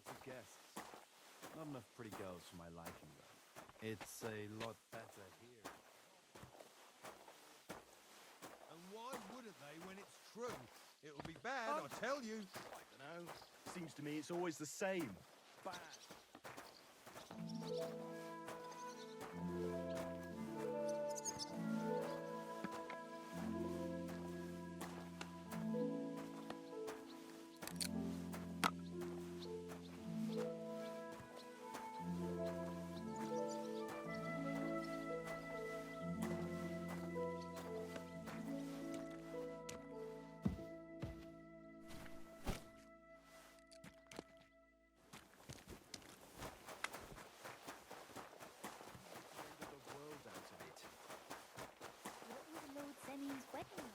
Lots of guests. Not enough pretty girls for my liking, though. It's a lot better here. And why wouldn't they when it's true? It'll be bad, I tell you. I don't know. Seems to me it's always the same. Bad. What was Lord Zemmy's wedding like?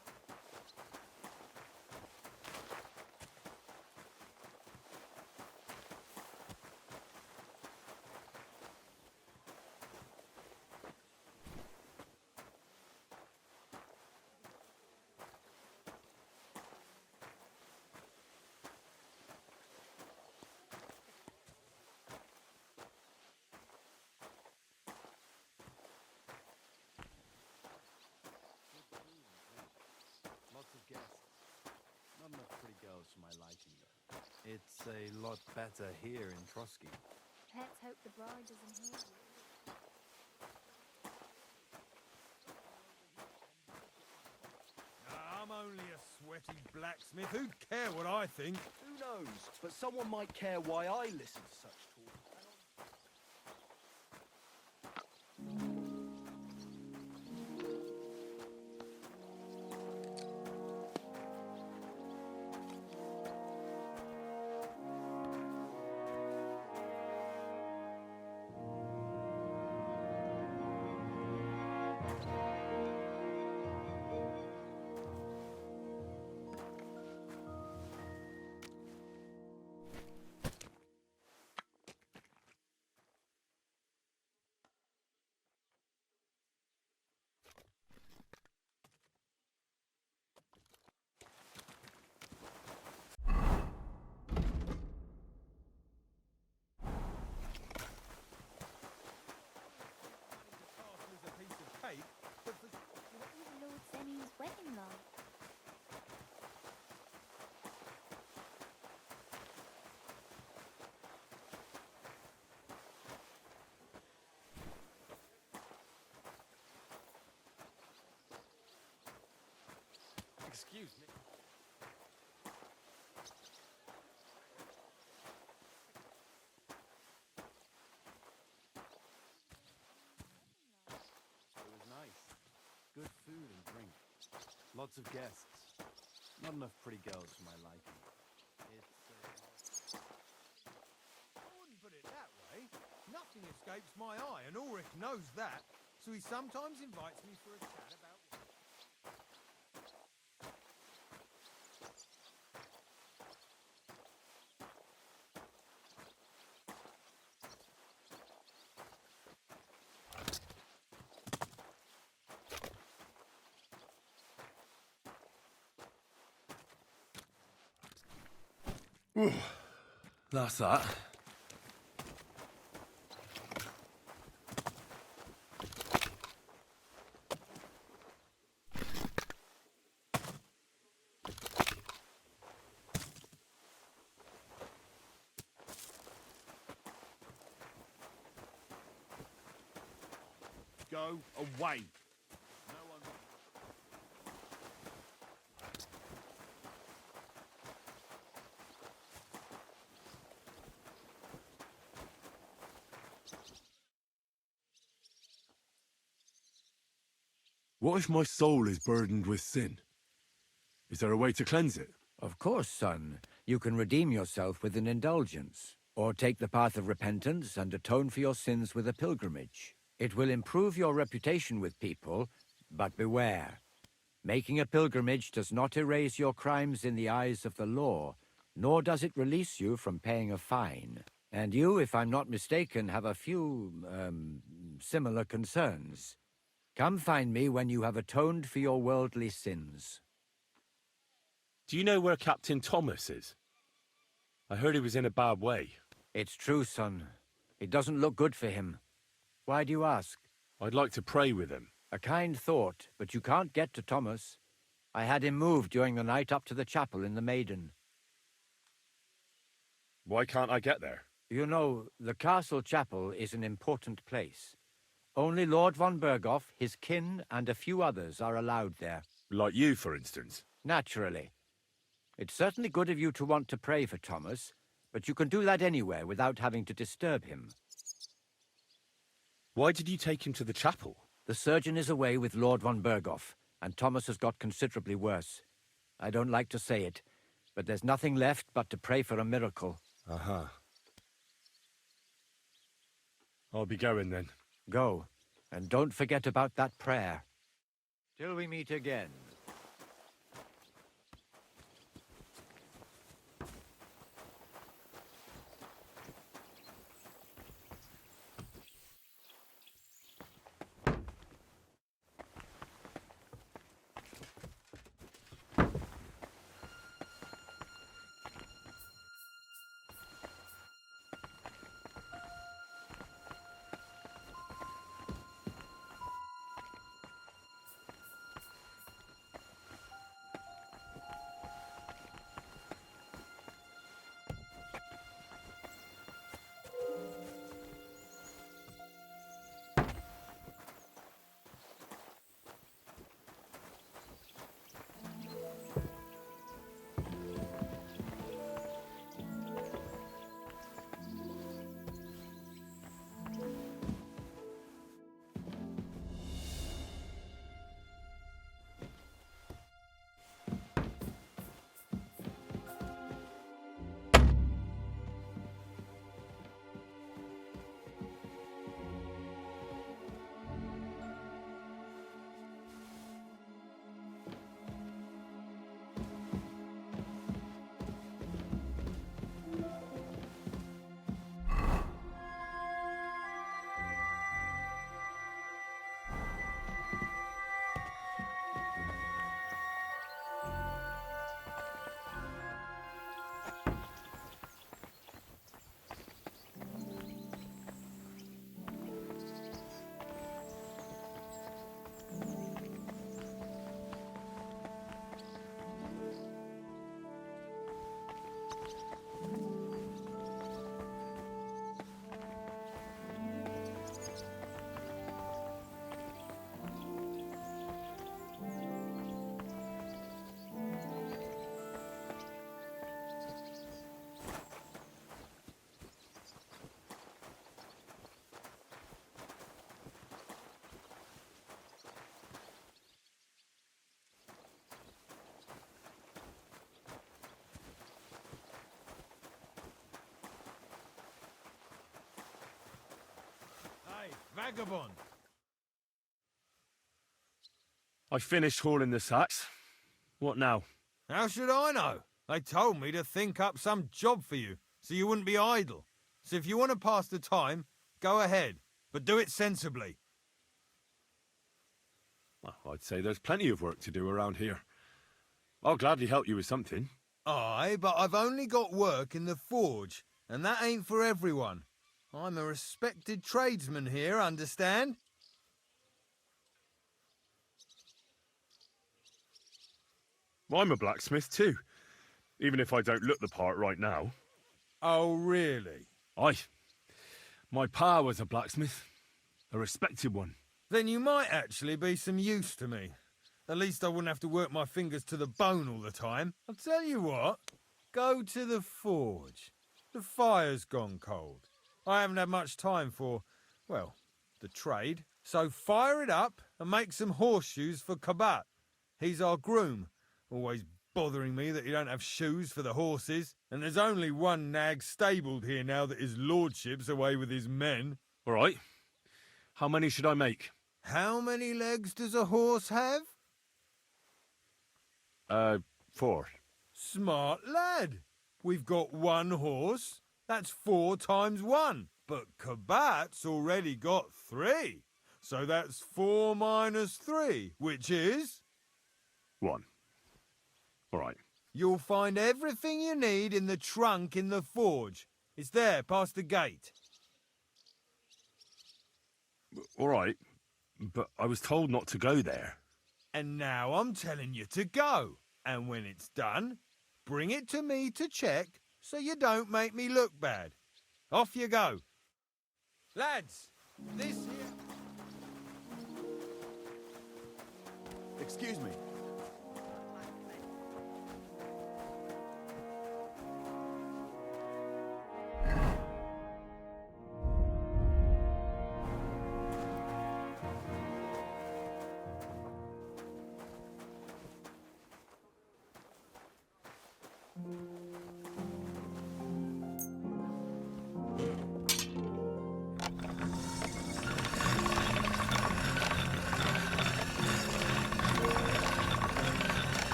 Lots of guests. Not enough pretty girls for my liking, though. It's a lot better here in Trotsky. Let's hope the bride doesn't hear you. I'm only a sweaty blacksmith. Who'd care what I think? Who knows? But someone might care why I listen to such talk. Castle is a piece of cake, but for... What was Lord Zemmy's wedding like? Excuse me. It was nice. Good food and drink. Lots of guests. Not enough pretty girls for my liking. It's I wouldn't put it that way. Nothing escapes my eye, and Ulrich knows that, so he sometimes invites me for a chat about... That's that. Go away. no one. What if my soul is burdened with sin? Is there a way to cleanse it? Of course, son. You can redeem yourself with an indulgence, or take the path of repentance and atone for your sins with a pilgrimage. It will improve your reputation with people, but beware. Making a pilgrimage does not erase your crimes in the eyes of the law, nor does it release you from paying a fine. And you, if I'm not mistaken, have a few, similar concerns. Come find me when you have atoned for your worldly sins. Do you know where Captain Thomas is? I heard he was in a bad way. It's true, son. It doesn't look good for him. Why do you ask? I'd like to pray with him. A kind thought, but you can't get to Thomas. I had him moved during the night up to the chapel in the Maiden. Why can't I get there? You know, the castle chapel is an important place. Only Lord von Berghoff, his kin, and a few others are allowed there. Like you, for instance. Naturally. It's certainly good of you to want to pray for Thomas, but you can do that anywhere without having to disturb him. Why did you take him to the chapel? The surgeon is away with Lord von Berghoff, and Thomas has got considerably worse. I don't like to say it, but there's nothing left but to pray for a miracle. Uh-huh. I'll be going then. Go, and don't forget about that prayer. Till we meet again. Hey, vagabond! I finished hauling the sacks. What now? How should I know? They told me to think up some job for you, so you wouldn't be idle. So if you want to pass the time, go ahead, but do it sensibly. Well, I'd say there's plenty of work to do around here. I'll gladly help you with something. Aye, but I've only got work in the forge, and that ain't for everyone. I'm a respected tradesman here, understand? I'm a blacksmith too, even if I don't look the part right now. Oh, really? Aye. My pa was a blacksmith, a respected one. Then you might actually be some use to me. At least I wouldn't have to work my fingers to the bone all the time. I'll tell you what, go to the forge. The fire's gone cold. I haven't had much time for, well, the trade. So fire it up and make some horseshoes for Kabat. He's our groom, always bothering me that he don't have shoes for the horses. And there's only one nag stabled here now that his lordship's away with his men. All right. How many should I make? How many legs does a horse have? 4. Smart lad. We've got one horse. That's 4 times 1. But Kabat's already got 3. So that's 4 minus 3, which is... 1. All right. You'll find everything you need in the trunk in the forge. It's there, past the gate. All right, but I was told not to go there. And now I'm telling you to go. And when it's done, bring it to me to check so you don't make me look bad. Off you go. Lads, this here... Excuse me.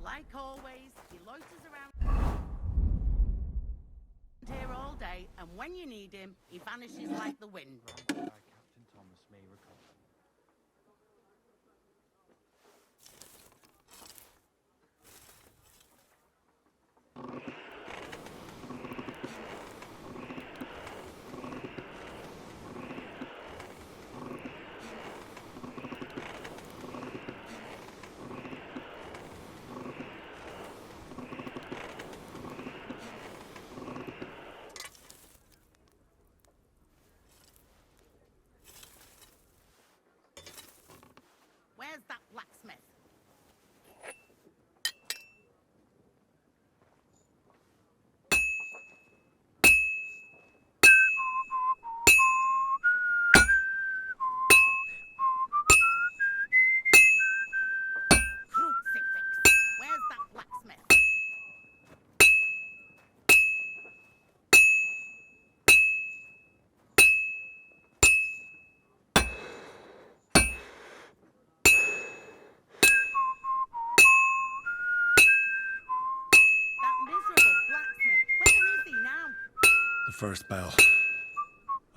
Like always, he loiters around here all day, and when you need him, he vanishes like the wind. By Captain Thomas may recover. Where's that blacksmith? Crucifix! Where's that blacksmith? That miserable blacksmith. Where is he now? The first bell.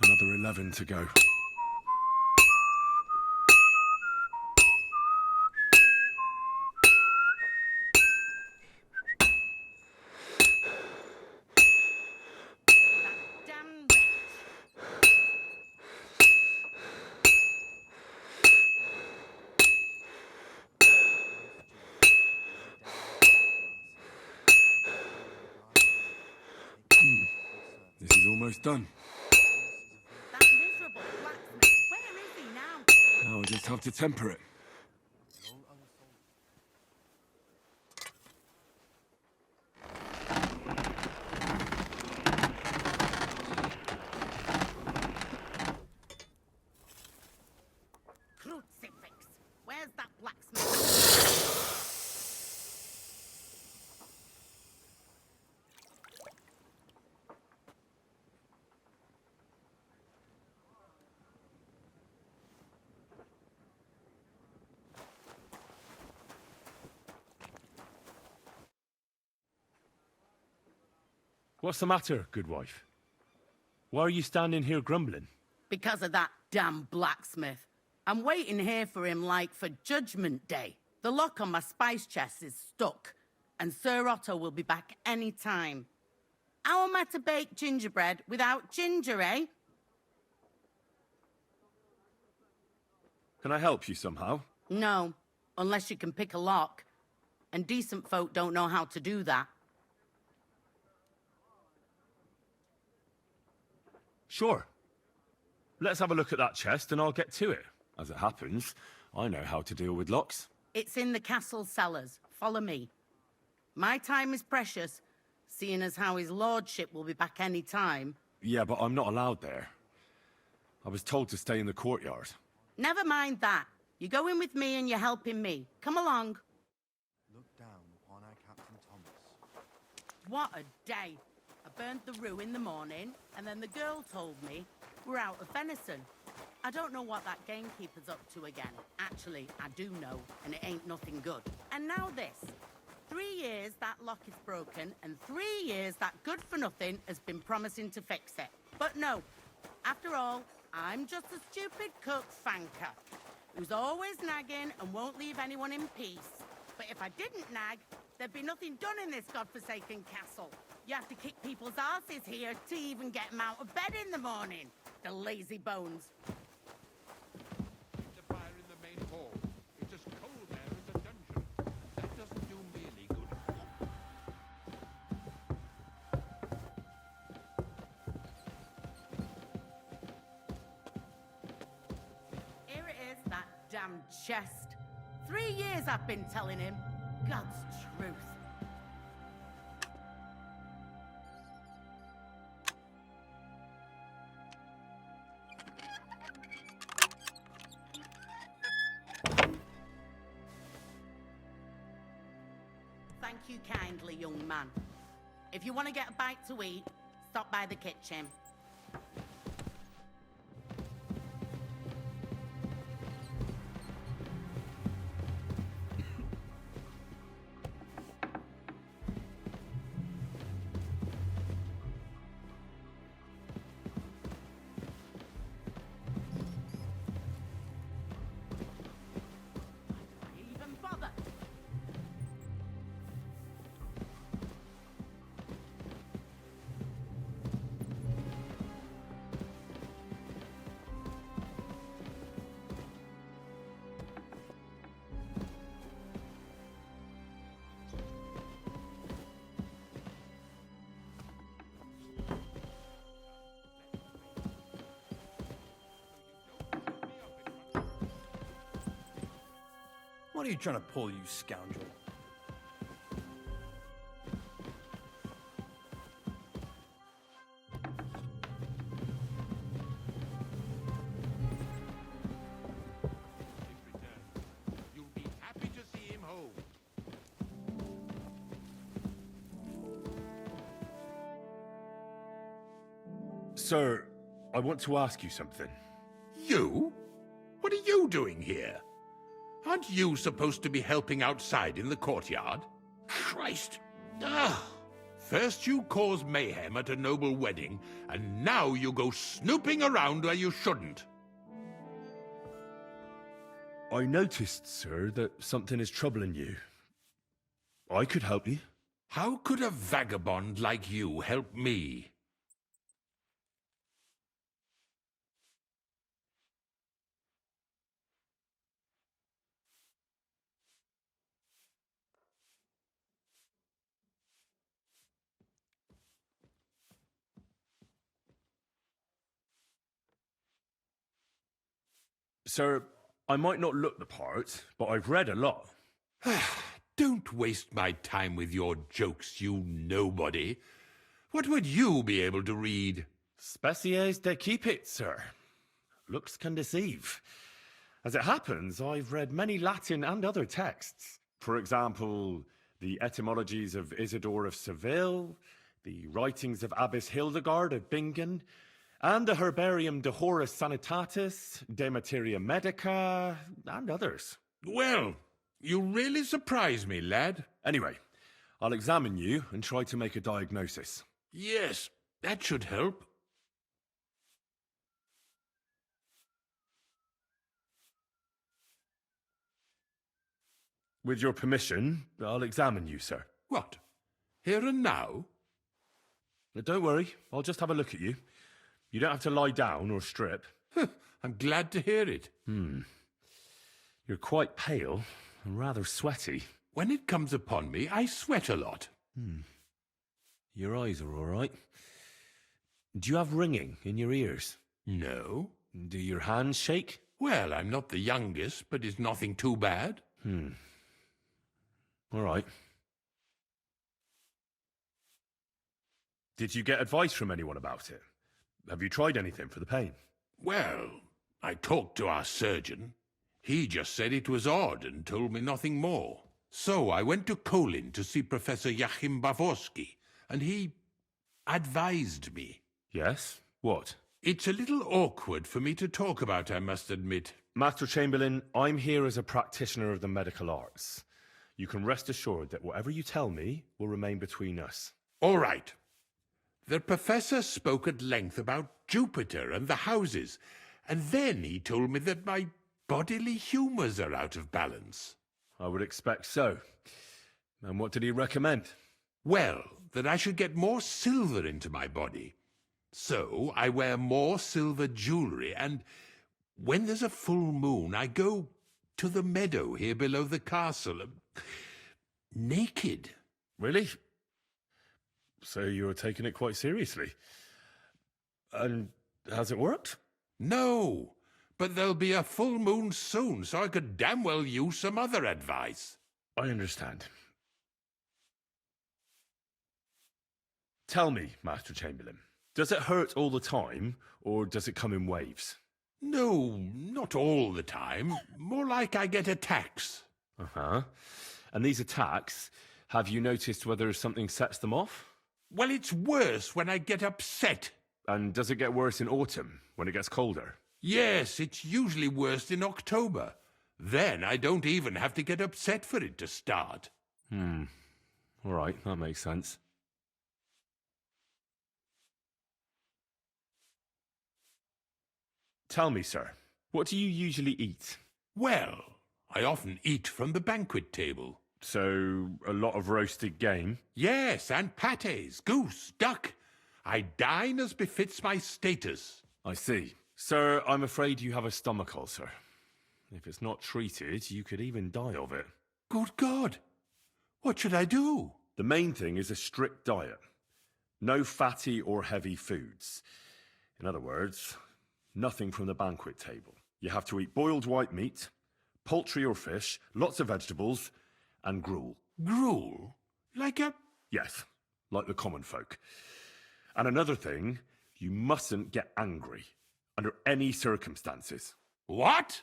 Another 11 to go. That damn wretch. This is almost done. That miserable blacksmith. Where is he now? Now I just have to temper it. Crucifix! Where's that blacksmith? What's the matter, good wife? Why are you standing here grumbling? Because of that damn blacksmith. I'm waiting here for him like for Judgment Day. The lock on my spice chest is stuck, and Sir Otto will be back any time. How am I to bake gingerbread without ginger, eh? Can I help you somehow? No, unless you can pick a lock. And decent folk don't know how to do that. Sure. Let's have a look at that chest and I'll get to it. As it happens, I know how to deal with locks. It's in the castle cellars. Follow me. My time is precious, seeing as how his lordship will be back any time. Yeah, but I'm not allowed there. I was told to stay in the courtyard. Never mind that. You're going with me and you're helping me. Come along. Look down upon our Captain Thomas. What a day. I burned the rue in the morning, and then the girl told me we're out of venison. I don't know what that gamekeeper's up to again. Actually, I do know, and it ain't nothing good. And now this. 3 years that lock is broken, and 3 years that good-for-nothing has been promising to fix it. But no. After all, I'm just a stupid cook fanker who's always nagging and won't leave anyone in peace. But if I didn't nag, there'd be nothing done in this godforsaken castle. You have to kick people's asses here to even get them out of bed in the morning. The lazy bones. The fire in the main hall. It's as cold there as a dungeon. That doesn't do me any good. Here it is, that damn chest. 3 years I've been telling him. God's truth. Thank you kindly, young man. If you want to get a bite to eat, stop by the kitchen. Even bother. What are you trying to pull, you scoundrel? His return. You'll be happy to see him home. Sir, I want to ask you something. You? What are you doing here? Aren't you supposed to be helping outside in the courtyard? Christ! Ah! First you cause mayhem at a noble wedding, and now you go snooping around where you shouldn't. I noticed, sir, that something is troubling you. I could help you. How could a vagabond like you help me? Sir, I might not look the part, but I've read a lot. Don't waste my time with your jokes, you nobody. What would you be able to read? Species de it, sir. Looks can deceive. As it happens, I've read many Latin and other texts. For example, the etymologies of Isidore of Seville, the writings of Abbess Hildegard of Bingen, and the Herbarium de Horis Sanitatis, De Materia Medica, and others. Well, you really surprise me, lad. Anyway, I'll examine you and try to make a diagnosis. Yes, that should help. With your permission, I'll examine you, sir. What? Here and now? But don't worry, I'll just have a look at you. You don't have to lie down or strip. I'm glad to hear it. You're quite pale and rather sweaty. When it comes upon me, I sweat a lot. Your eyes are all right. Do you have ringing in your ears? No. Do your hands shake? Well, I'm not the youngest, but it's nothing too bad. All right. Did you get advice from anyone about it? Have you tried anything for the pain? Well, I talked to our surgeon. He just said it was odd and told me nothing more. So I went to Kolin to see Professor Joachim Bavorsky, and he advised me. Yes? What? It's a little awkward for me to talk about, I must admit. Master Chamberlain, I'm here as a practitioner of the medical arts. You can rest assured that whatever you tell me will remain between us. All right. The professor spoke at length about Jupiter and the houses, and then he told me that my bodily humours are out of balance. I would expect so. And what did he recommend? Well, that I should get more silver into my body. So I wear more silver jewellery, and when there's a full moon, I go to the meadow here below the castle, naked. Really? So you're taking it quite seriously. And has it worked? No, but there'll be a full moon soon, so I could damn well use some other advice. I understand. Tell me, Master Chamberlain, does it hurt all the time, or does it come in waves? No, not all the time. More like I get attacks. Uh-huh. And these attacks, have you noticed whether something sets them off? Well, it's worse when I get upset. And does it get worse in autumn, when it gets colder? Yes, it's usually worst in October. Then I don't even have to get upset for it to start. All right, that makes sense. Tell me, sir, what do you usually eat? Well, I often eat from the banquet table. So, a lot of roasted game? Yes, and pâtés, goose, duck. I dine as befits my status. I see. Sir, I'm afraid you have a stomach ulcer. If it's not treated, you could even die of it. Good God! What should I do? The main thing is a strict diet. No fatty or heavy foods. In other words, nothing from the banquet table. You have to eat boiled white meat, poultry or fish, lots of vegetables, and gruel. Gruel? Like a... Yes, like the common folk. And another thing, you mustn't get angry, under any circumstances. What?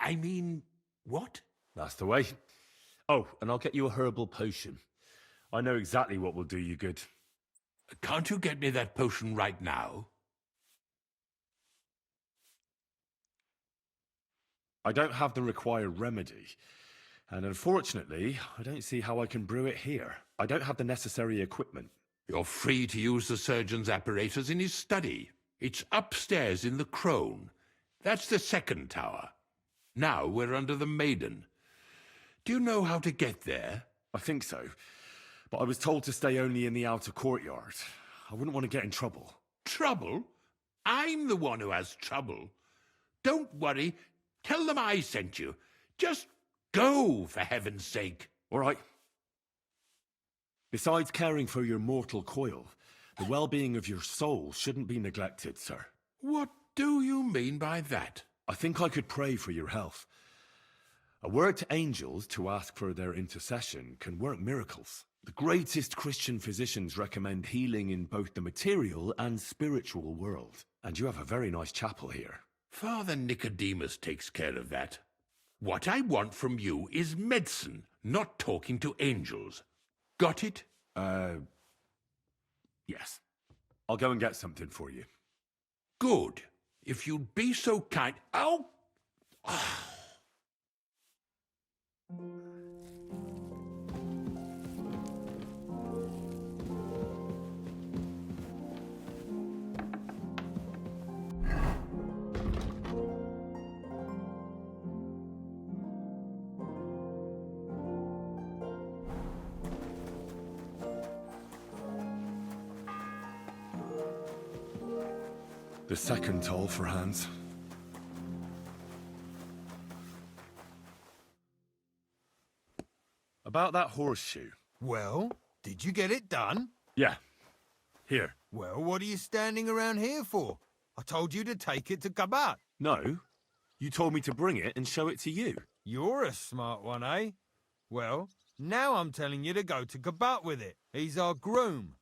I mean, what? That's the way. Oh, and I'll get you a herbal potion. I know exactly what will do you good. Can't you get me that potion right now? I don't have the required remedy. And unfortunately, I don't see how I can brew it here. I don't have the necessary equipment. You're free to use the surgeon's apparatus in his study. It's upstairs in the Crone. That's the second tower. Now we're under the Maiden. Do you know how to get there? I think so. But I was told to stay only in the outer courtyard. I wouldn't want to get in trouble. Trouble? I'm the one who has trouble. Don't worry. Tell them I sent you. Just go, for heaven's sake. All right. Besides caring for your mortal coil, the well-being of your soul shouldn't be neglected, sir. What do you mean by that? I think I could pray for your health. A word to angels to ask for their intercession can work miracles. The greatest Christian physicians recommend healing in both the material and spiritual world. And you have a very nice chapel here. Father Nicodemus takes care of that. What I want from you is medicine, not talking to angels. Got it? Yes. I'll go and get something for you. Good. If you'd be so kind... Ow! The second toll for Hans. About that horseshoe. Well, did you get it done? Yeah. Here. Well, what are you standing around here for? I told you to take it to Kabat. No. You told me to bring it and show it to you. You're a smart one, eh? Well, now I'm telling you to go to Kabat with it. He's our groom.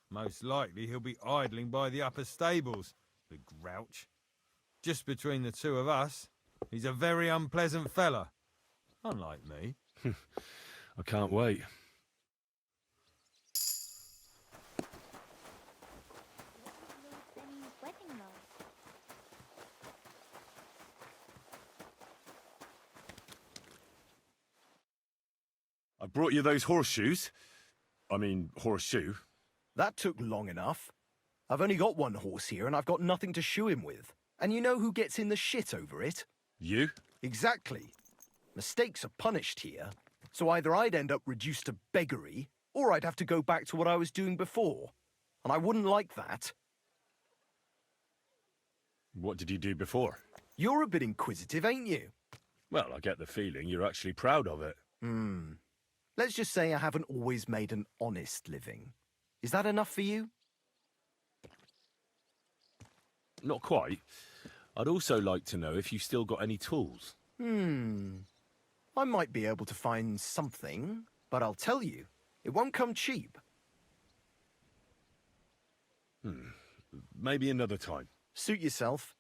Most likely he'll be idling by the upper stables, the grouch. Just between the two of us, he's a very unpleasant fella. Unlike me. I can't wait. What was Lord Benny's wedding like? I brought you those horseshoes. I mean, horseshoe. That took long enough. I've only got one horse here and I've got nothing to shoe him with. And you know who gets in the shit over it? You? Exactly. Mistakes are punished here. So either I'd end up reduced to beggary, or I'd have to go back to what I was doing before. And I wouldn't like that. What did you do before? You're a bit inquisitive, ain't you? Well, I get the feeling you're actually proud of it. Let's just say I haven't always made an honest living. Is that enough for you? Not quite. I'd also like to know if you still got any tools. I might be able to find something, but I'll tell you, it won't come cheap. Maybe another time. Suit yourself.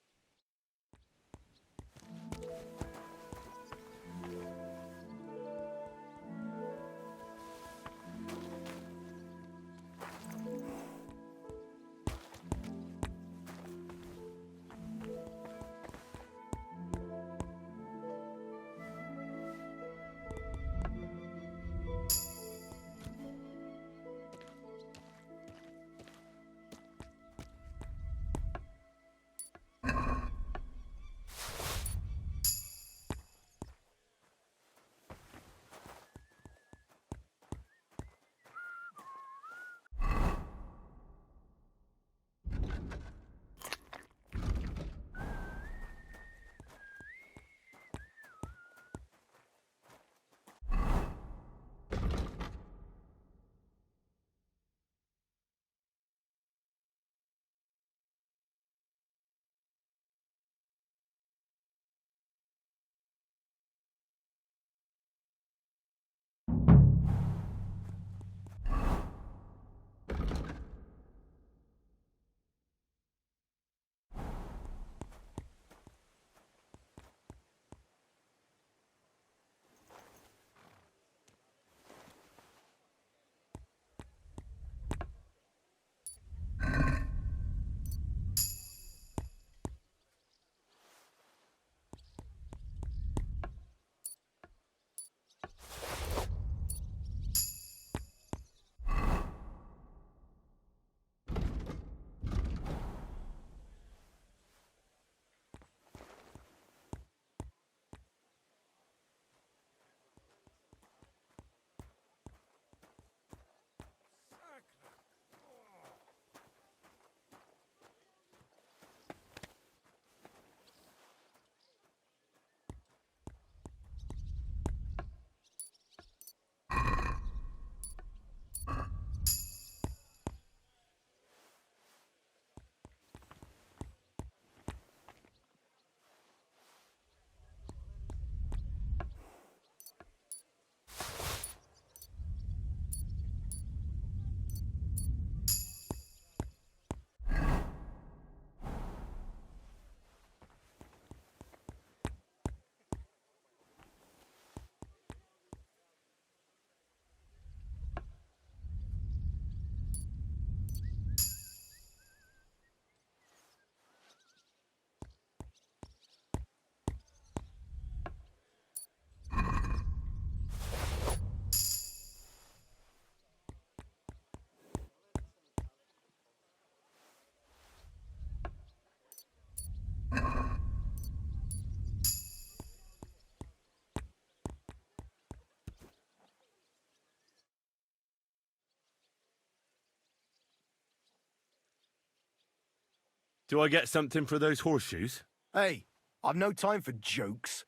Do I get something for those horseshoes? Hey, I've no time for jokes.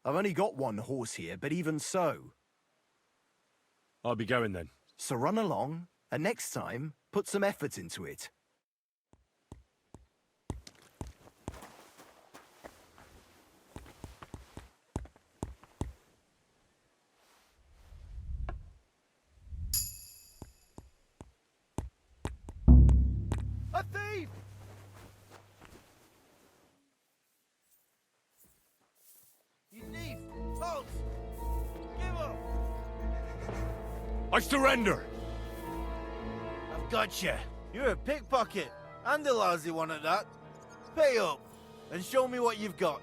I've only got one horse here, but even so. I'll be going then. So run along, and next time, put some effort into it. A thief! I surrender! I've got you. You're a pickpocket. And a lousy one at that. Pay up, and show me what you've got.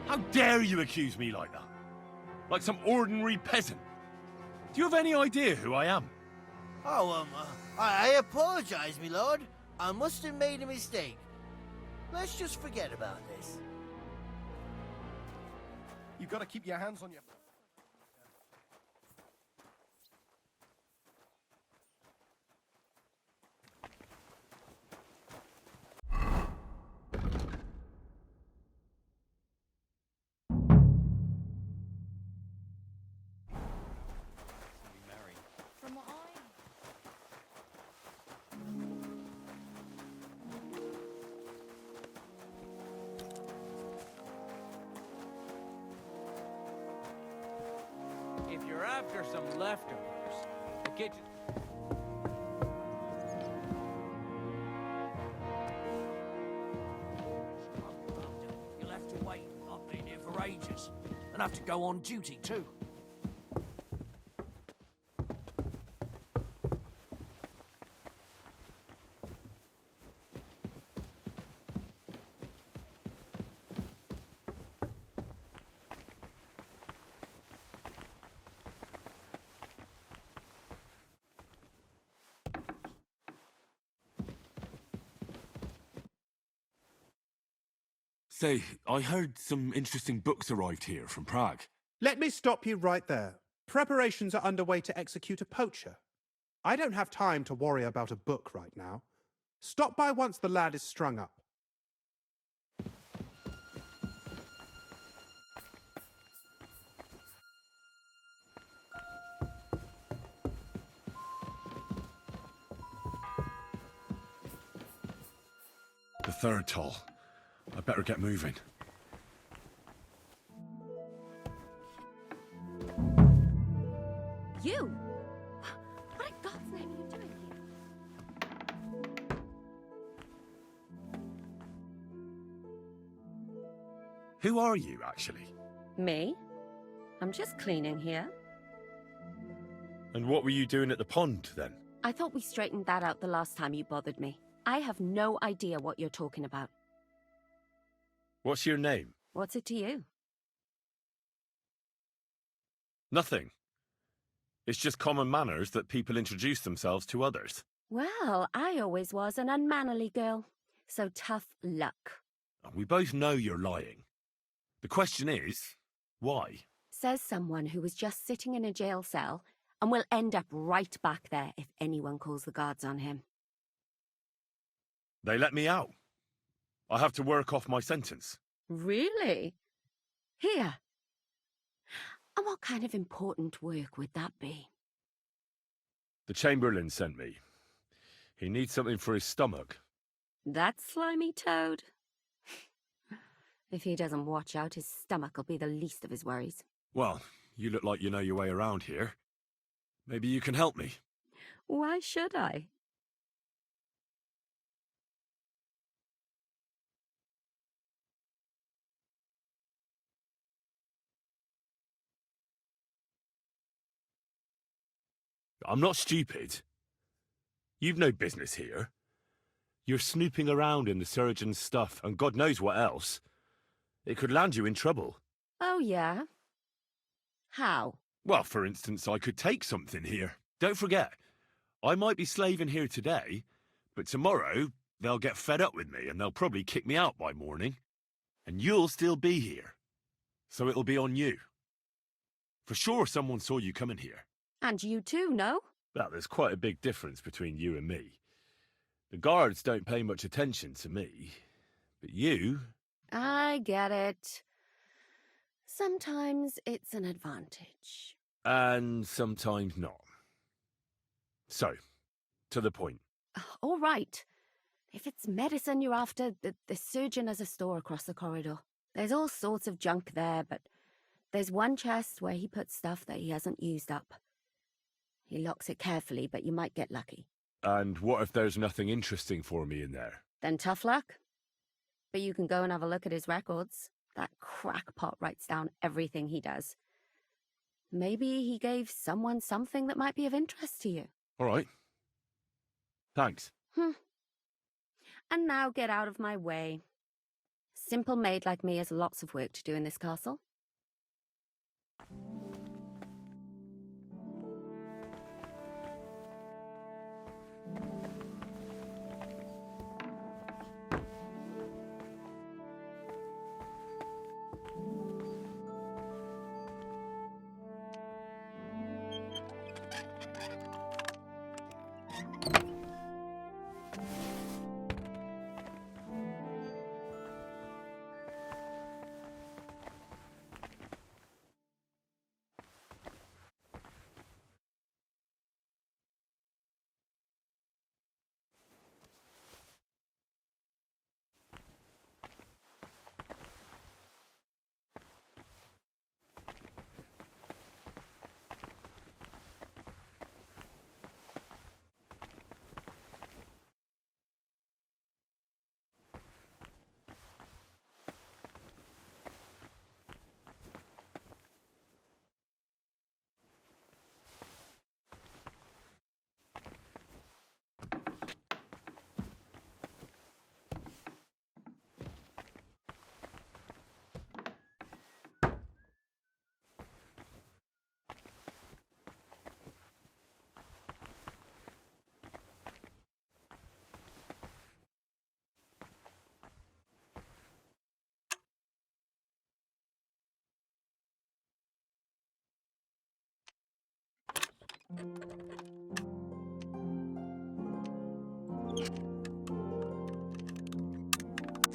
How dare you accuse me like that? Like some ordinary peasant? Do you have any idea who I am? Oh, I apologize, my lord. I must have made a mistake. Let's just forget about this. You've got to keep your hands on your... From what I... If you're after some leftovers, the kitchen... You'll have to wait. I've been here for ages. And have to go on duty too. Say, I heard some interesting books arrived here from Prague. Let me stop you right there. Preparations are underway to execute a poacher. I don't have time to worry about a book right now. Stop by once the lad is strung up. The third toll. I better get moving. You? What in God's name are you doing here? Who are you, actually? Me? I'm just cleaning here. And what were you doing at the pond, then? I thought we straightened that out the last time you bothered me. I have no idea what you're talking about. What's your name? What's it to you? Nothing. It's just common manners that people introduce themselves to others. Well, I always was an unmannerly girl. So tough luck. We both know you're lying. The question is, why? Says someone who was just sitting in a jail cell and will end up right back there if anyone calls the guards on him. They let me out. I have to work off my sentence. Really? Here. And what kind of important work would that be? The Chamberlain sent me. He needs something for his stomach. That slimy toad? If he doesn't watch out, his stomach will be the least of his worries. Well, you look like you know your way around here. Maybe you can help me. Why should I? I'm not stupid. You've no business here. You're snooping around in the surgeon's stuff, and God knows what else. It could land you in trouble. Oh, yeah? How? Well, for instance, I could take something here. Don't forget, I might be slaving here today, but tomorrow they'll get fed up with me and they'll probably kick me out by morning. And you'll still be here. So it'll be on you. For sure someone saw you coming here. And you too, no? Well, there's quite a big difference between you and me. The guards don't pay much attention to me, but you... I get it. Sometimes it's an advantage. And sometimes not. So, to the point. All right. If it's medicine you're after, the surgeon has a store across the corridor. There's all sorts of junk there, but there's one chest where he puts stuff that he hasn't used up. He locks it carefully, but you might get lucky. And what if there's nothing interesting for me in there? Then tough luck. But you can go and have a look at his records. That crackpot writes down everything he does. Maybe he gave someone something that might be of interest to you. All right. Thanks. And now get out of my way. Simple maid like me has lots of work to do in this castle.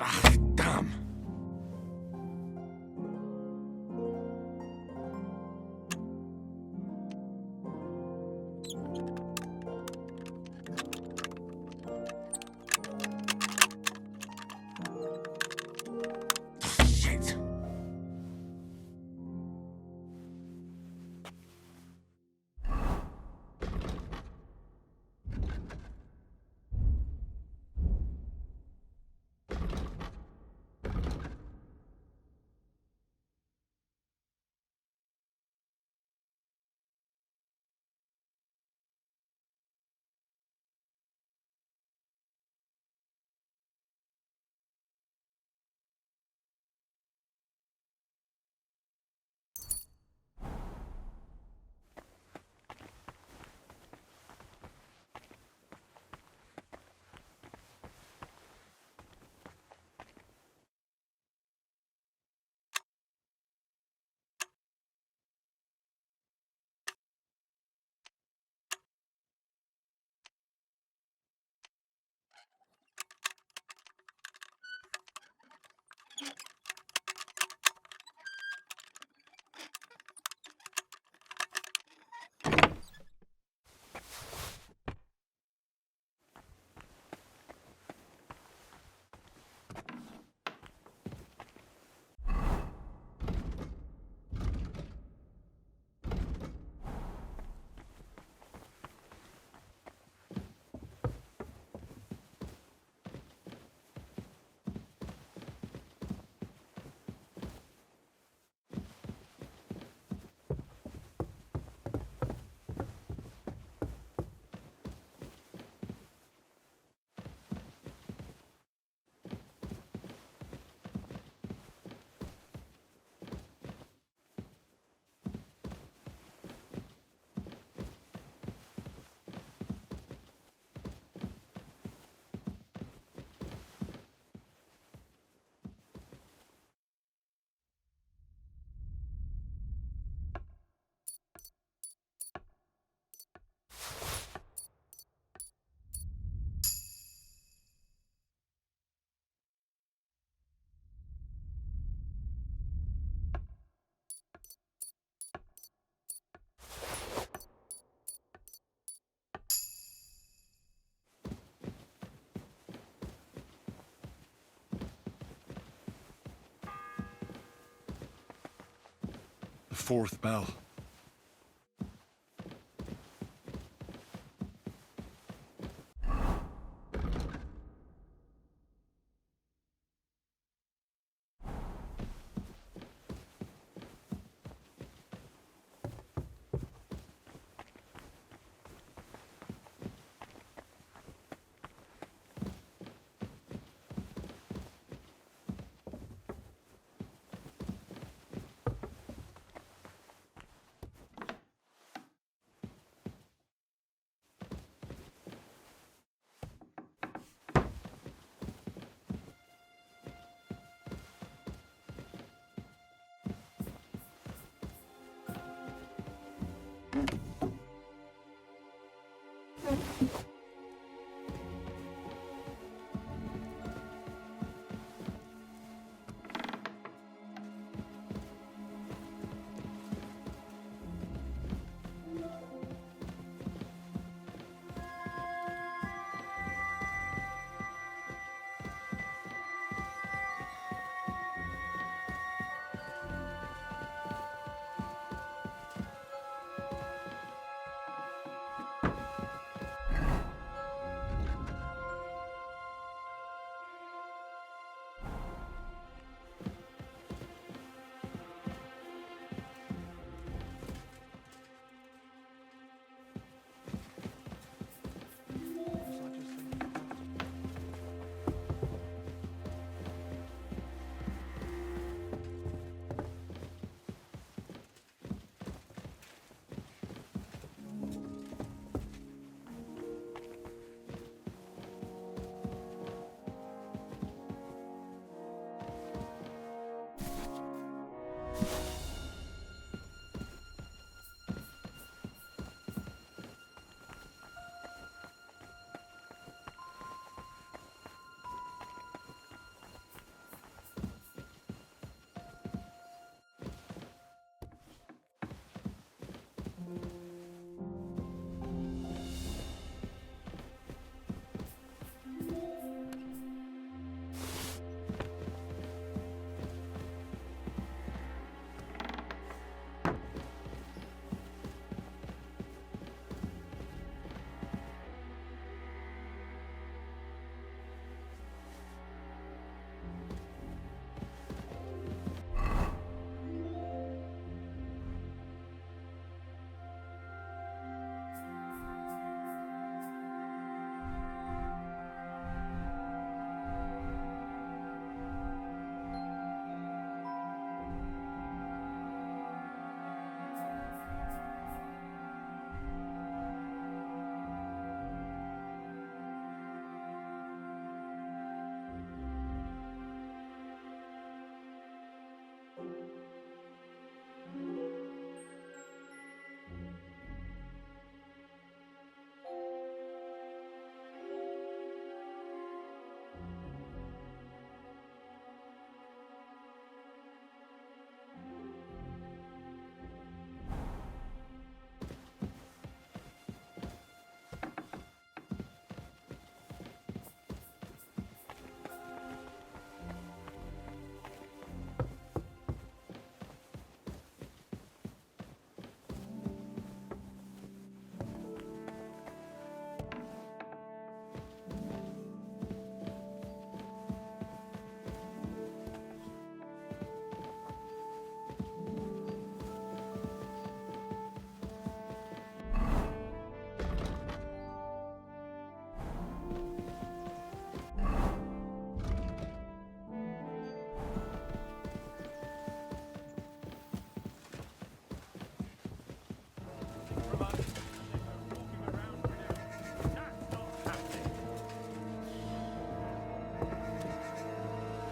Ah, damn. Shit. The fourth bell.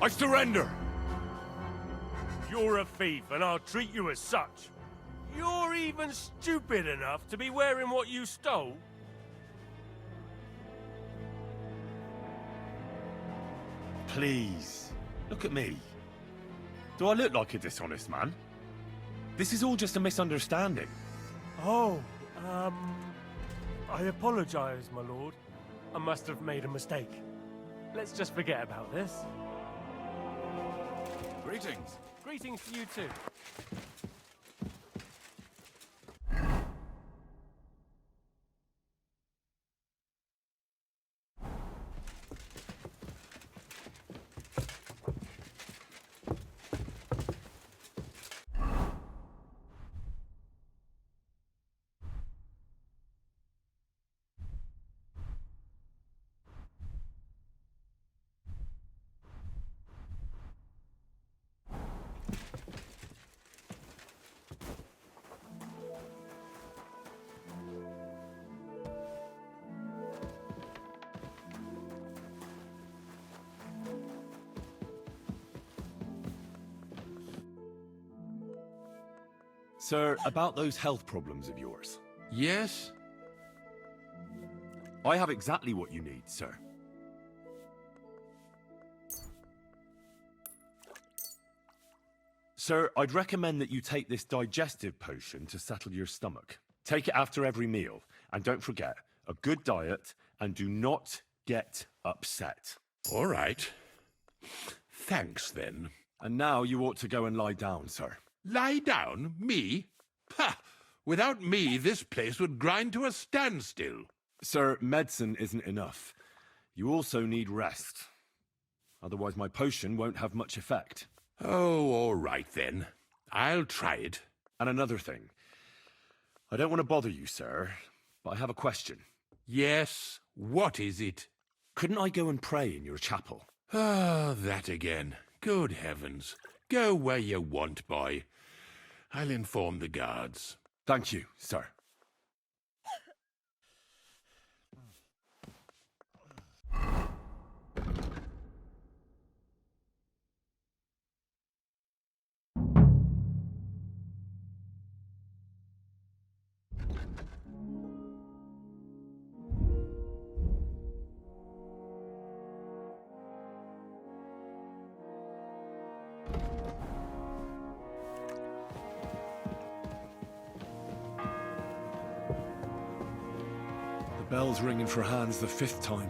I surrender! You're a thief, and I'll treat you as such. You're even stupid enough to be wearing what you stole? Please, look at me. Do I look like a dishonest man? This is all just a misunderstanding. Oh, I apologize, my lord. I must have made a mistake. Let's just forget about this. Greetings. Greetings to you too. Sir, about those health problems of yours. Yes? I have exactly what you need, sir. Sir, I'd recommend that you take this digestive potion to settle your stomach. Take it after every meal, and don't forget, a good diet, and do not get upset. All right. Thanks, then. And now you ought to go and lie down, sir. Lie down? Me? Ha! Without me, this place would grind to a standstill. Sir, medicine isn't enough. You also need rest. Otherwise my potion won't have much effect. Oh, all right then. I'll try it. And another thing. I don't want to bother you, sir, but I have a question. Yes? What is it? Couldn't I go and pray in your chapel? Ah, that again. Good heavens. Go where you want, boy. I'll inform the guards. Thank you, sir. The bell's ringing for Hans the 5th time.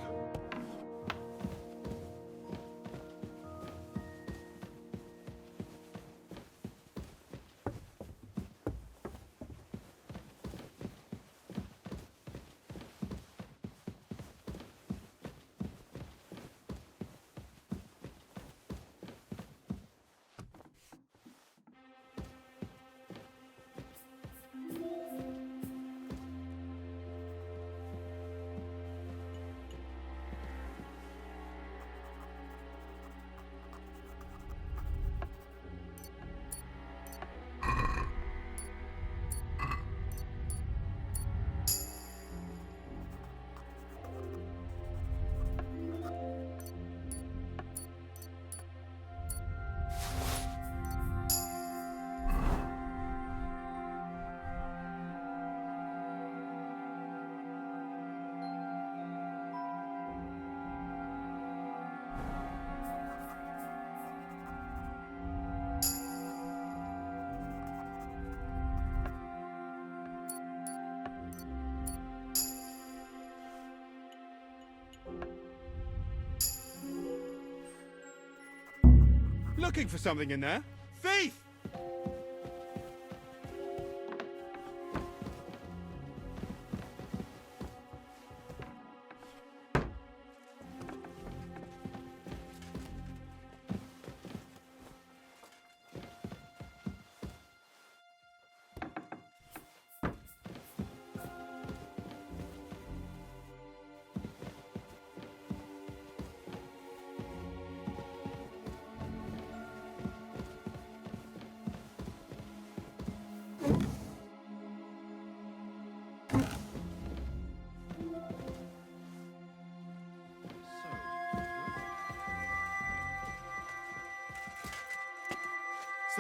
Looking for something in there? Thief!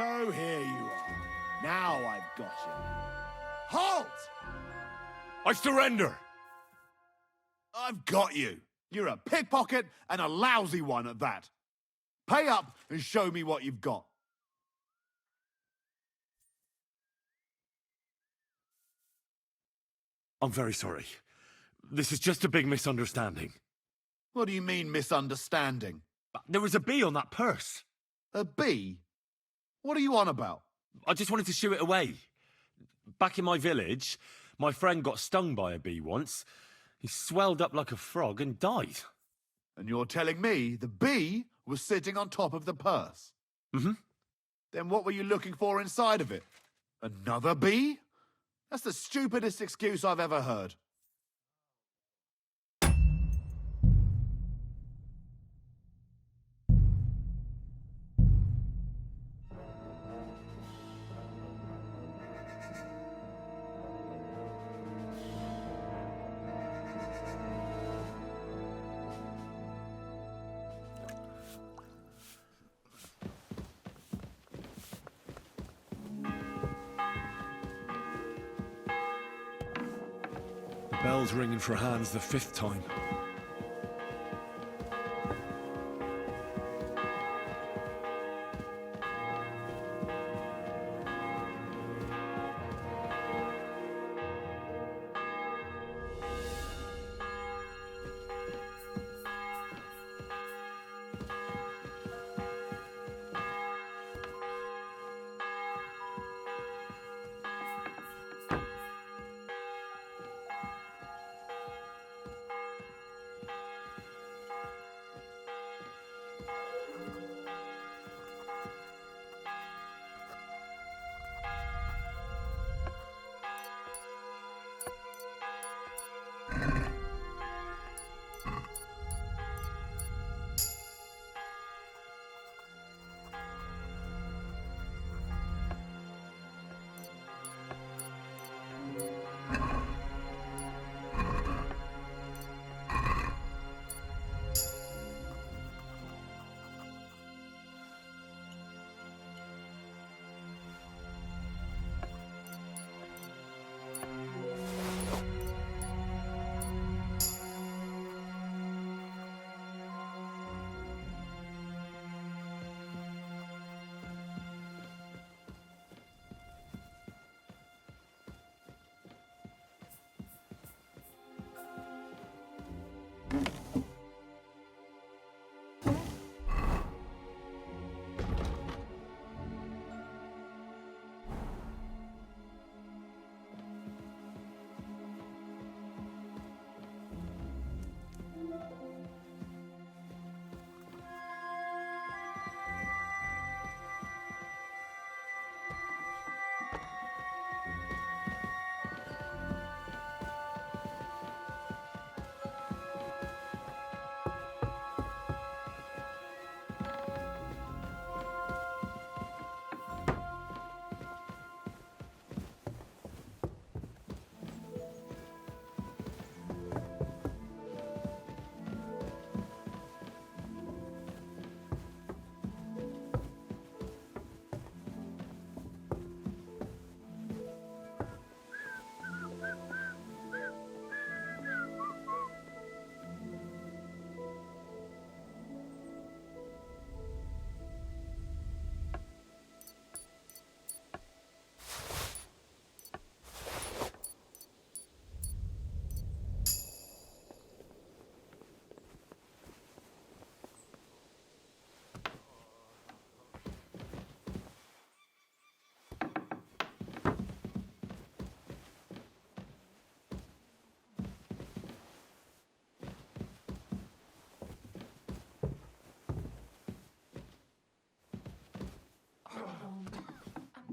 So here you are. Now I've got you. Halt! I surrender! I've got you. You're a pickpocket and a lousy one at that. Pay up and show me what you've got. I'm very sorry. This is just a big misunderstanding. What do you mean, misunderstanding? There was a bee on that purse. A bee? What are you on about? I just wanted to shoo it away. Back in my village, my friend got stung by a bee once. He swelled up like a frog and died. And you're telling me the bee was sitting on top of the purse? Mm-hmm. Then what were you looking for inside of it? Another bee? That's the stupidest excuse I've ever heard. The bell's ringing for Hans the 5th time.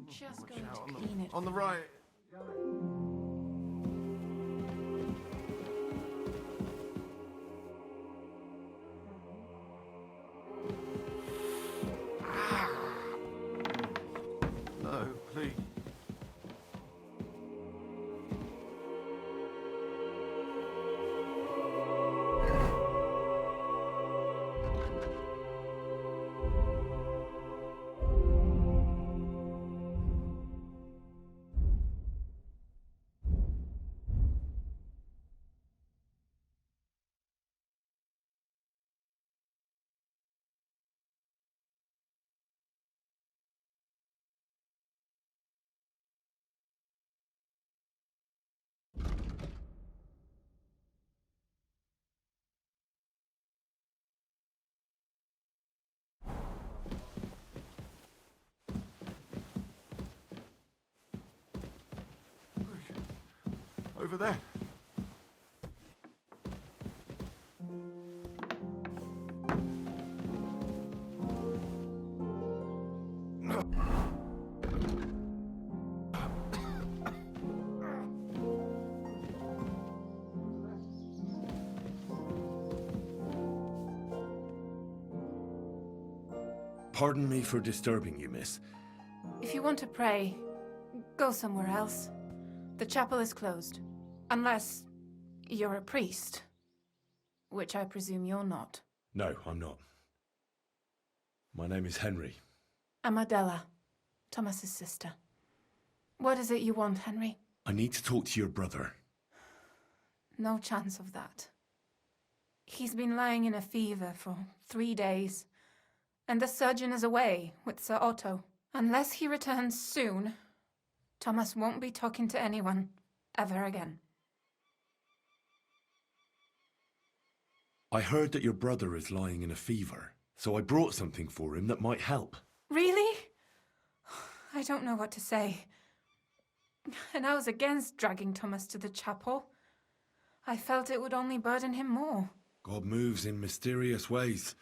Just going to clean it. On the right. No, please. over there. Pardon me for disturbing you, miss. If you want to pray, go somewhere else. The chapel is closed. Unless you're a priest. Which I presume you're not. No, I'm not. My name is Henry. I'm Adela, Thomas's sister. What is it you want, Henry? I need to talk to your brother. No chance of that. He's been lying in a fever for 3 days. And the surgeon is away with Sir Otto. Unless he returns soon, Thomas won't be talking to anyone ever again. I heard that your brother is lying in a fever, so I brought something for him that might help. Really? I don't know what to say. And I was against dragging Thomas to the chapel. I felt it would only burden him more. God moves in mysterious ways.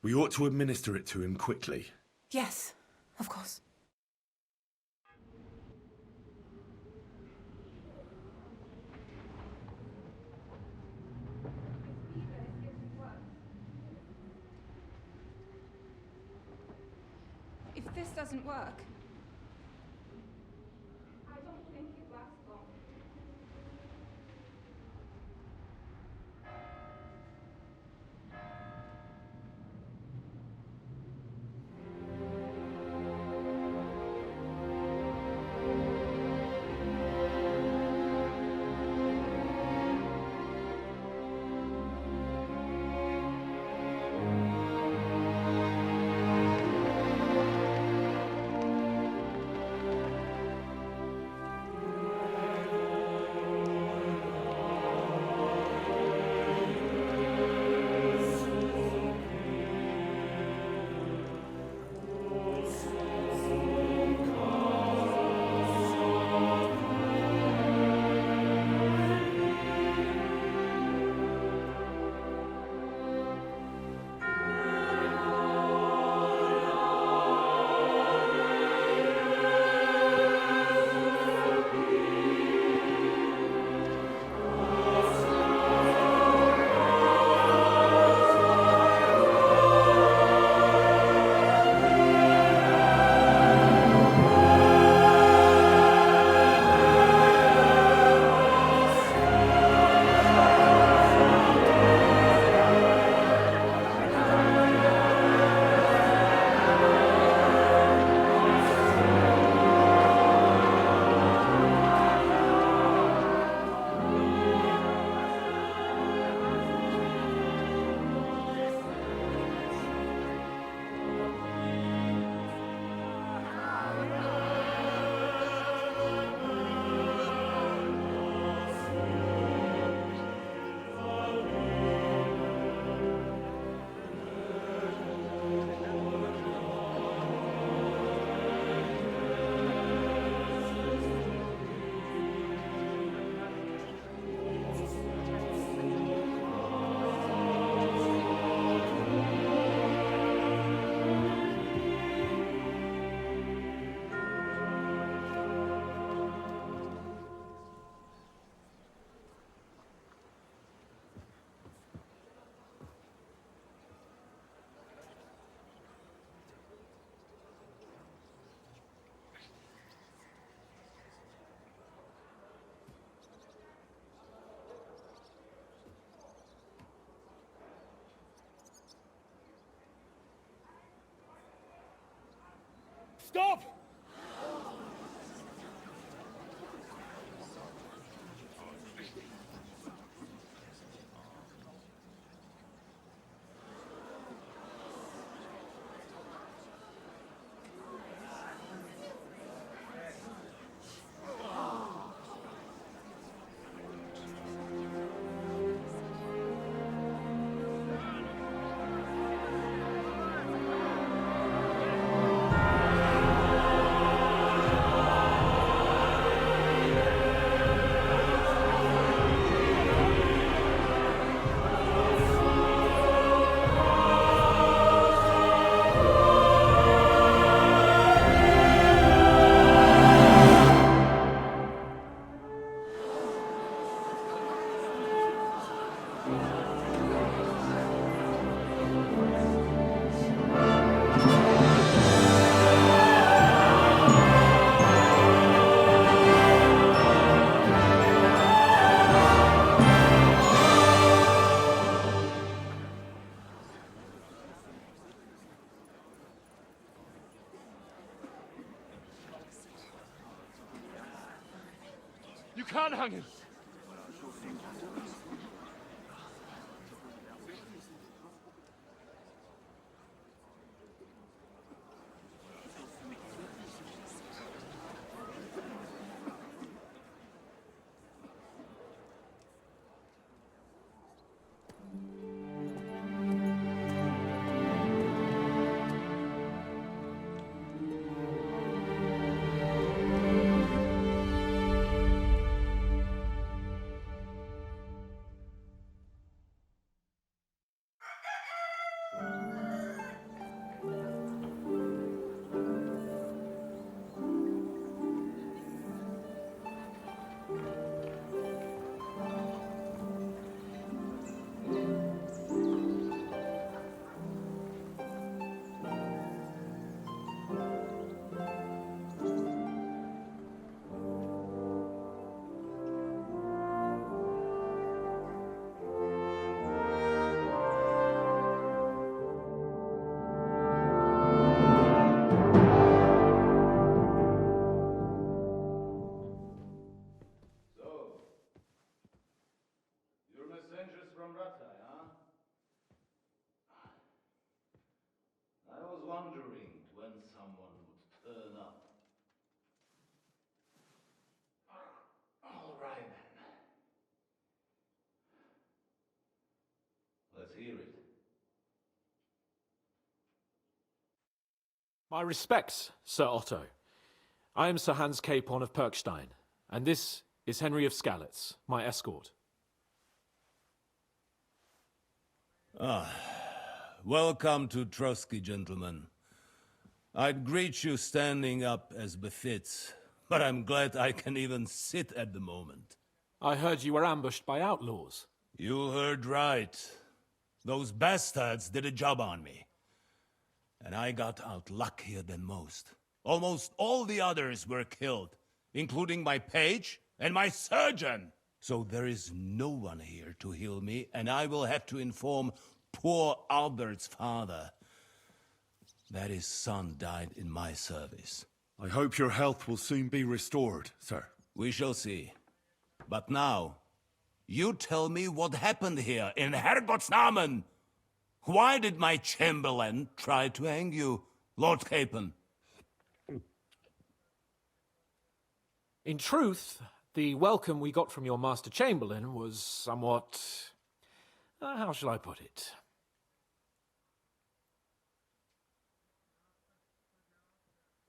We ought to administer it to him quickly. Yes, of course. If this doesn't work, I don't think it lasts long. Stop! You can't hang him! I was wondering when someone would turn up. All right then. Let's hear it. My respects, Sir Otto. I am Sir Hans Capon of Perkstein, and this is Henry of Skalitz, my escort. Welcome to Trotsky, gentlemen. I'd greet you standing up as befits, but I'm glad I can even sit at the moment. I heard you were ambushed by outlaws. You heard right. Those bastards did a job on me. And I got out luckier than most. Almost all the others were killed, including my page and my surgeon. So there is no one here to heal me, and I will have to inform poor Albert's father that his son died in my service. I hope your health will soon be restored, sir. We shall see. But now, you tell me what happened here in Herrgottsnamen. Why did my chamberlain try to hang you, Lord Capon? In truth, the welcome we got from your Master Chamberlain was somewhat... how shall I put it?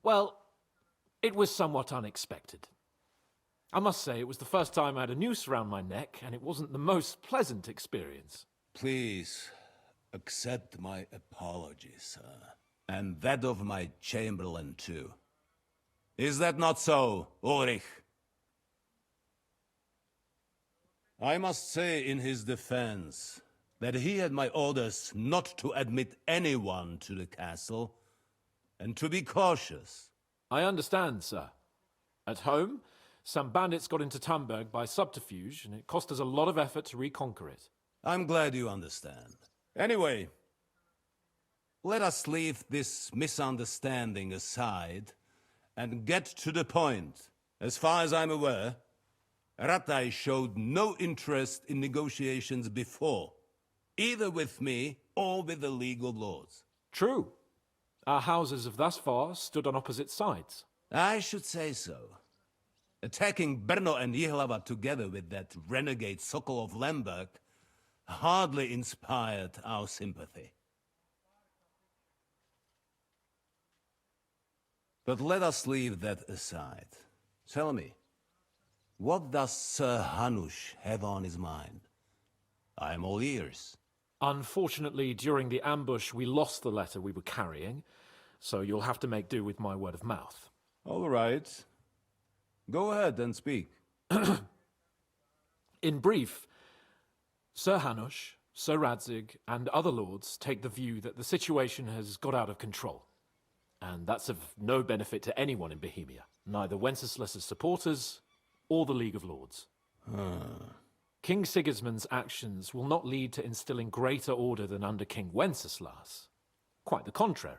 Well, it was somewhat unexpected. I must say, it was the first time I had a noose around my neck, and it wasn't the most pleasant experience. Please, accept my apologies, sir. And that of my chamberlain, too. Is that not so, Ulrich? I must say in his defense that he had my orders not to admit anyone to the castle, and to be cautious. I understand, sir. At home, some bandits got into Tamberg by subterfuge, and it cost us a lot of effort to reconquer it. I'm glad you understand. Anyway, let us leave this misunderstanding aside and get to the point. As far as I'm aware, Ratai showed no interest in negotiations before, either with me or with the League of Lords. True. Our houses have thus far stood on opposite sides. I should say so. Attacking Brno and Jihlava together with that renegade Sokol of Lemberg hardly inspired our sympathy. But let us leave that aside. Tell me, what does Sir Hanush have on his mind? I am all ears. Unfortunately, during the ambush, we lost the letter we were carrying, so you'll have to make do with my word of mouth. All right. Go ahead and speak. In brief, Sir Hanush, Sir Radzig, and other lords take the view that the situation has got out of control. And that's of no benefit to anyone in Bohemia, neither Wenceslas's supporters or the League of Lords. King Sigismund's actions will not lead to instilling greater order than under King Wenceslas. Quite the contrary.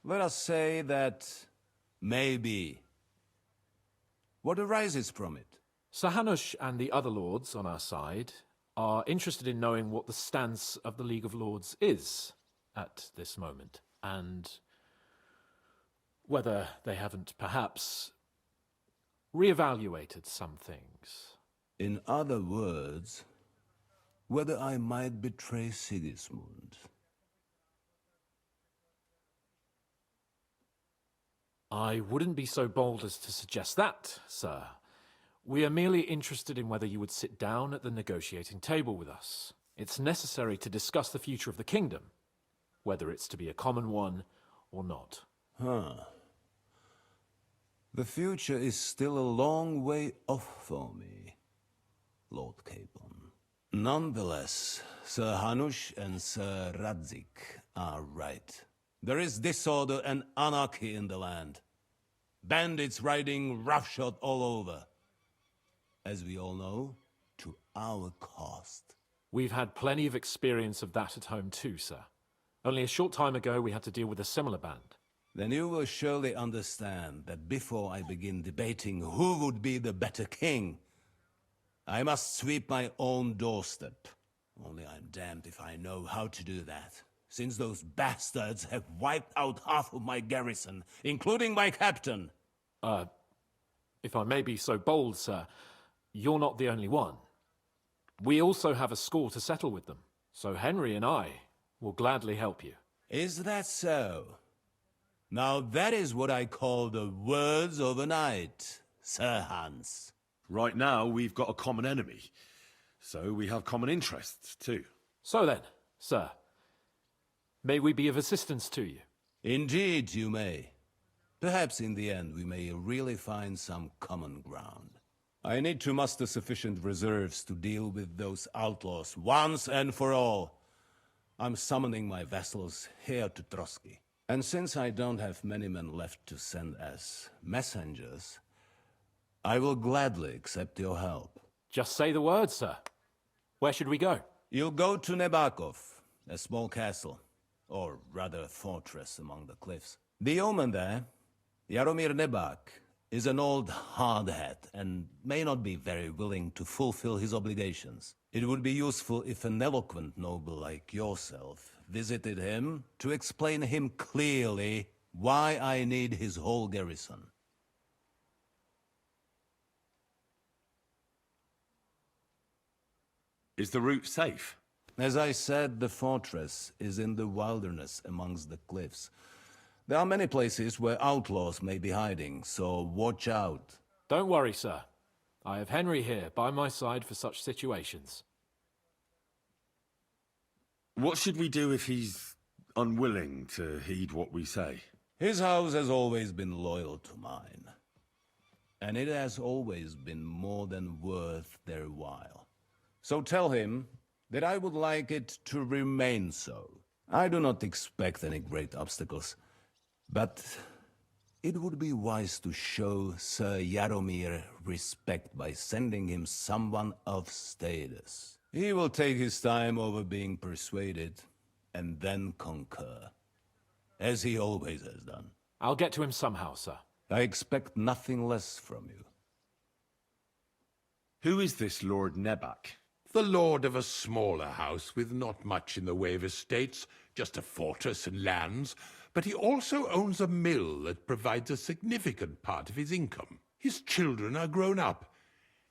Let us say that maybe. What arises from it? Sir Hanush and the other lords on our side are interested in knowing what the stance of the League of Lords is at this moment, and whether they haven't perhaps reevaluated some things. In other words, whether I might betray Sigismund. I wouldn't be so bold as to suggest that, sir. We are merely interested in whether you would sit down at the negotiating table with us. It's necessary to discuss the future of the kingdom, whether it's to be a common one or not. The future is still a long way off for me, Lord Capon. Nonetheless, Sir Hanush and Sir Radzik are right. There is disorder and anarchy in the land. Bandits riding roughshod all over. As we all know, to our cost. We've had plenty of experience of that at home too, sir. Only a short time ago we had to deal with a similar band. Then you will surely understand that before I begin debating who would be the better king, I must sweep my own doorstep. Only I'm damned if I know how to do that, since those bastards have wiped out half of my garrison, including my captain. If I may be so bold, sir, you're not the only one. We also have a score to settle with them, so Henry and I will gladly help you. Is that so? Now that is what I call the words of a knight, Sir Hans. Right now, we've got a common enemy, so we have common interests too. So then, sir, may we be of assistance to you? Indeed, you may. Perhaps in the end we may really find some common ground. I need to muster sufficient reserves to deal with those outlaws once and for all. I'm summoning my vassals here to Trotsky. And since I don't have many men left to send as messengers, I will gladly accept your help. Just say the word, sir. Where should we go? You'll go to Nebakov, a small castle, or rather a fortress among the cliffs. The yeoman there, Jaromir Nebak, is an old hardhat and may not be very willing to fulfill his obligations. It would be useful if an eloquent noble like yourself visited him to explain him clearly why I need his whole garrison. Is the route safe? As I said, the fortress is in the wilderness amongst the cliffs. There are many places where outlaws may be hiding, so watch out. Don't worry, sir. I have Henry here by my side for such situations. What should we do if he's unwilling to heed what we say? His house has always been loyal to mine. And it has always been more than worth their while. So tell him that I would like it to remain so. I do not expect any great obstacles. But it would be wise to show Sir Jaromir respect by sending him someone of status. He will take his time over being persuaded, and then concur, as he always has done. I'll get to him somehow, sir. I expect nothing less from you. Who is this Lord Nebak? The lord of a smaller house with not much in the way of estates, just a fortress and lands, but he also owns a mill that provides a significant part of his income. His children are grown up.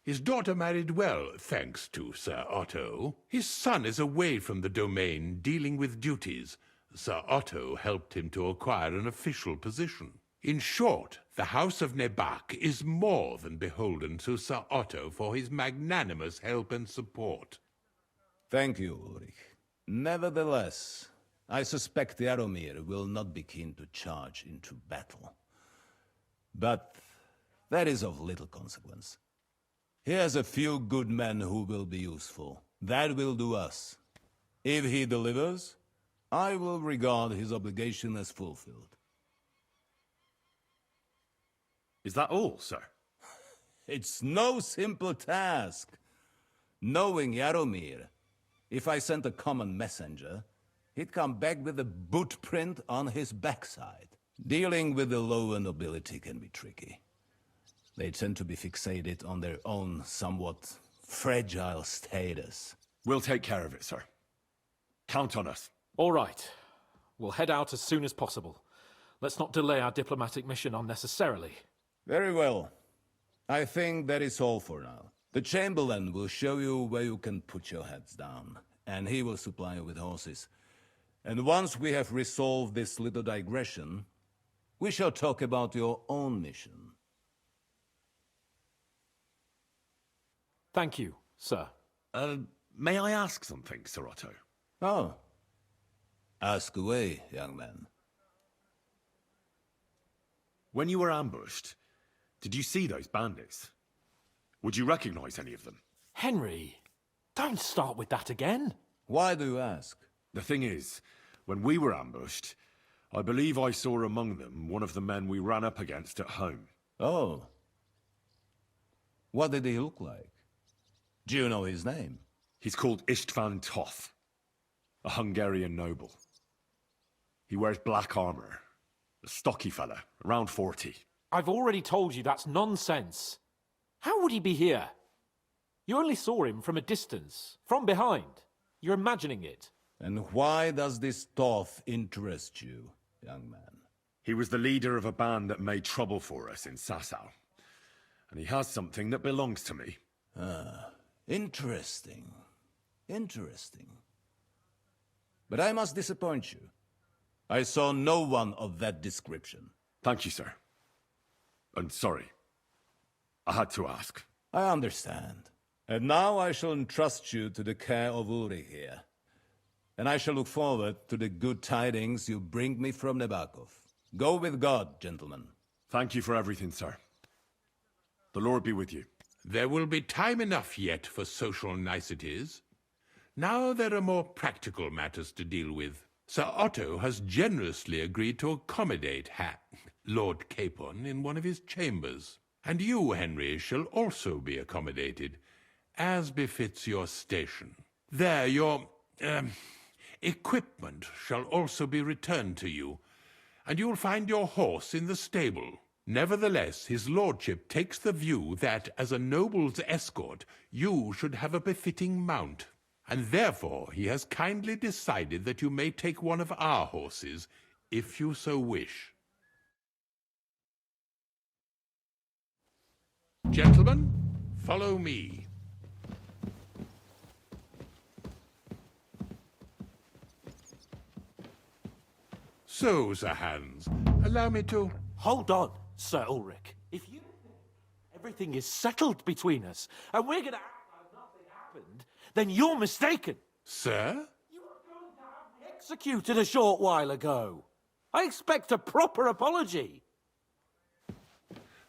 His daughter married well, thanks to Sir Otto. His son is away from the domain, dealing with duties. Sir Otto helped him to acquire an official position. In short, the House of Nebak is more than beholden to Sir Otto for his magnanimous help and support. Thank you, Ulrich. Nevertheless, I suspect Jaromir will not be keen to charge into battle. But that is of little consequence. He has a few good men who will be useful. That will do us. If he delivers, I will regard his obligation as fulfilled. Is that all, sir? It's no simple task. Knowing Jaromir, if I sent a common messenger, he'd come back with a boot print on his backside. Dealing with the lower nobility can be tricky. They tend to be fixated on their own somewhat fragile status. We'll take care of it, sir. Count on us. All right. We'll head out as soon as possible. Let's not delay our diplomatic mission unnecessarily. Very well. I think that is all for now. The Chamberlain will show you where you can put your heads down, and he will supply you with horses. And once we have resolved this little digression, we shall talk about your own mission. Thank you, sir. May I ask something, Sir Otto? Oh. Ask away, young man. When you were ambushed, did you see those bandits? Would you recognize any of them? Henry, don't start with that again. Why do you ask? The thing is, when we were ambushed, I believe I saw among them one of the men we ran up against at home. Oh. What did he look like? Do you know his name? He's called István Toth, a Hungarian noble. He wears black armor. A stocky fella, around 40. I've already told you that's nonsense. How would he be here? You only saw him from a distance, from behind. You're imagining it. And why does this Toth interest you, young man? He was the leader of a band that made trouble for us in Sasau. And he has something that belongs to me. Ah, interesting. Interesting. But I must disappoint you. I saw no one of that description. Thank you, sir. And sorry. I had to ask. I understand. And now I shall entrust you to the care of Uri here. And I shall look forward to the good tidings you bring me from Nebakov. Go with God, gentlemen. Thank you for everything, sir. The Lord be with you. There will be time enough yet for social niceties. Now there are more practical matters to deal with. Sir Otto has generously agreed to accommodate Lord Capon in one of his chambers. And you, Henry, shall also be accommodated, as befits your station. There, your equipment shall also be returned to you, and you'll find your horse in the stable. Nevertheless, his lordship takes the view that, as a noble's escort, you should have a befitting mount, and therefore he has kindly decided that you may take one of our horses, if you so wish. Gentlemen, follow me. So, Sir Hans, allow me to... Hold on, Sir Ulrich. If you think everything is settled between us, and we're going to act like nothing happened, then you're mistaken. Sir? You were going to have me executed a short while ago. I expect a proper apology.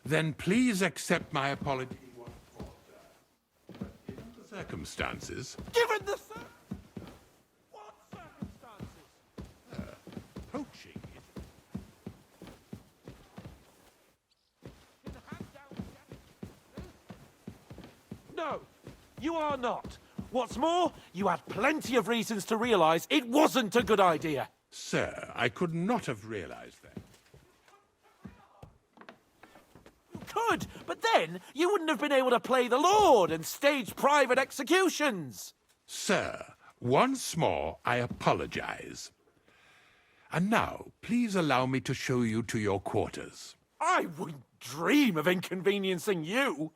Then please accept my apology once more, sir. But given the circumstances... Given the what circumstances? Poaching No, you are not. What's more, you had plenty of reasons to realize it wasn't a good idea. Sir, I could not have realized that. You could, but then you wouldn't have been able to play the Lord and stage private executions. Sir, once more, I apologize. And now, please allow me to show you to your quarters. I wouldn't dream of inconveniencing you.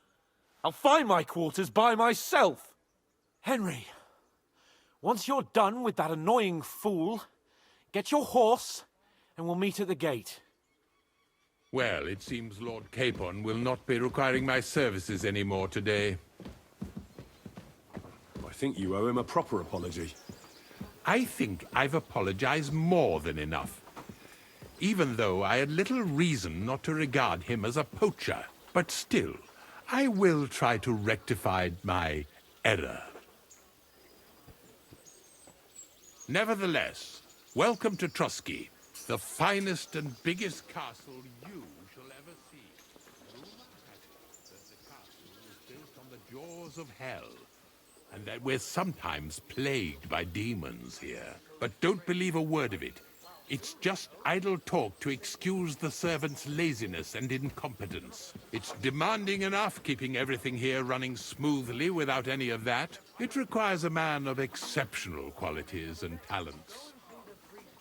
I'll find my quarters by myself. Henry, once you're done with that annoying fool, get your horse and we'll meet at the gate. Well, it seems Lord Capon will not be requiring my services anymore today. I think you owe him a proper apology. I think I've apologized more than enough. Even though I had little reason not to regard him as a poacher. But still, I will try to rectify my error. Nevertheless, welcome to Trotsky, the finest and biggest castle you shall ever see. Rumor has it that the castle was built on the jaws of hell, and that we're sometimes plagued by demons here. But don't believe a word of it. It's just idle talk to excuse the servants' laziness and incompetence. It's demanding enough keeping everything here running smoothly without any of that. It requires a man of exceptional qualities and talents.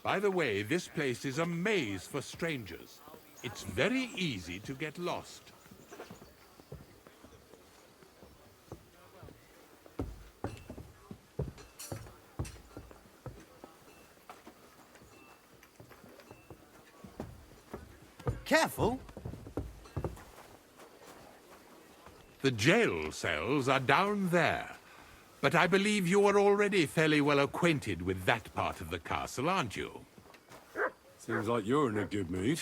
By the way, this place is a maze for strangers. It's very easy to get lost. Careful. The jail cells are down there. But I believe you are already fairly well acquainted with that part of the castle, aren't you? Seems like you're in a good mood.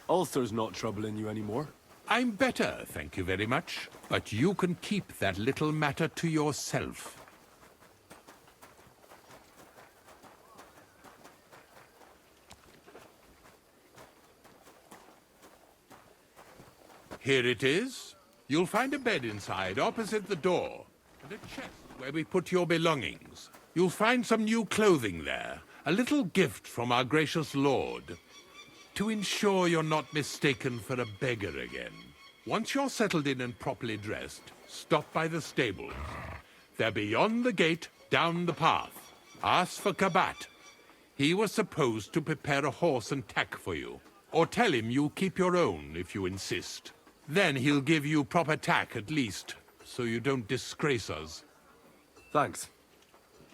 Ulster's not troubling you anymore. I'm better, thank you very much. But you can keep that little matter to yourself. Here it is. You'll find a bed inside, opposite the door, and a chest where we put your belongings. You'll find some new clothing there, a little gift from our gracious lord, to ensure you're not mistaken for a beggar again. Once you're settled in and properly dressed, stop by the stables. They're beyond the gate, down the path. Ask for Kabat. He was supposed to prepare a horse and tack for you. Or tell him you'll keep your own if you insist. Then he'll give you proper tack at least, so you don't disgrace us. Thanks.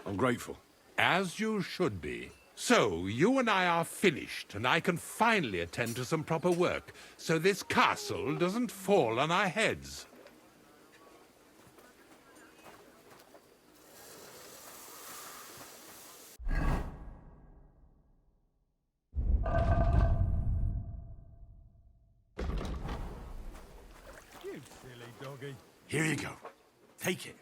I'm grateful. As you should be. So, you and I are finished, and I can finally attend to some proper work, so this castle doesn't fall on our heads. You silly doggy. Here you go. Take it.